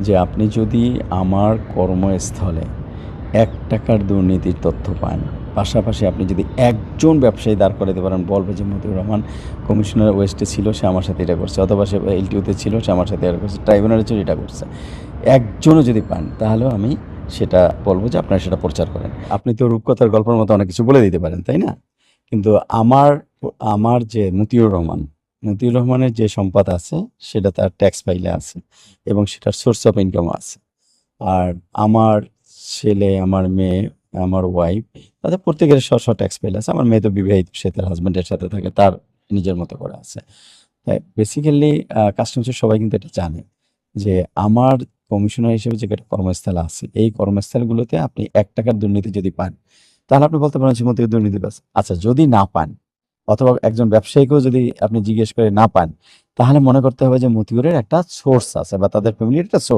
যে আপনি যদি আমার কর্মস্থলে ৳১ দুর্নীতির তথ্য পান, পাশাপাশি আপনি যদি একজন ব্যবসায়ী দাঁড় করাইতে পারেন, বলবে যে মতিউর রহমান কমিশনার ওয়েস্টে ছিল, সে আমার সাথে এটা করছে, অথবা সে এলটিওতে ছিল, সে আমার সাথে এটা করছে, ট্রাইব্যুনালে ছিল, এটা করছে। একজনও যদি পান, তাহলেও আমি সেটা বলব যে আপনারা সেটা প্রচার করেন। আপনি তো রূপকথার গল্পের মতো অনেক কিছু বলে দিতে পারেন, তাই না? কিন্তু আমার আমার যে মতিউর রহমানের যে সম্পদ আছে, সেটা তার ট্যাক্স ফাইলে আছে এবং সেটার সোর্স অফ ইনকামও আছে। আর আমার ছেলে, আমার মেয়ে, আমার ওয়াইফ, তাদের প্রত্যেকের স্ব ট্যাক্স ফাইল আছে। আমার মেয়ে তো বিবাহিত, সে তার হাসব্যান্ডের সাথে থাকে, তার নিজের মতো করে আছে। তাই বেসিক্যালি কাস্টমসের সবাই কিন্তু এটা জানে যে আমার কমিশনার হিসেবে যে একটা কর্মস্থল আছে, এই কর্মস্থলগুলোতে আপনি ৳১ দুর্নীতি যদি পান, তাহলে আপনি বলতে পারেন যে মতিউর দুর্নীতিবাজ। আচ্ছা, যদি না পান অথবা একজন ব্যবসায়ীকেও যদি আপনি জিজ্ঞেস করে না পান, তাহলে মনে করতে হবে যে মতিউরের একটা সোর্স আছে বা তাদের ফ্যামিলির একটা সোর্স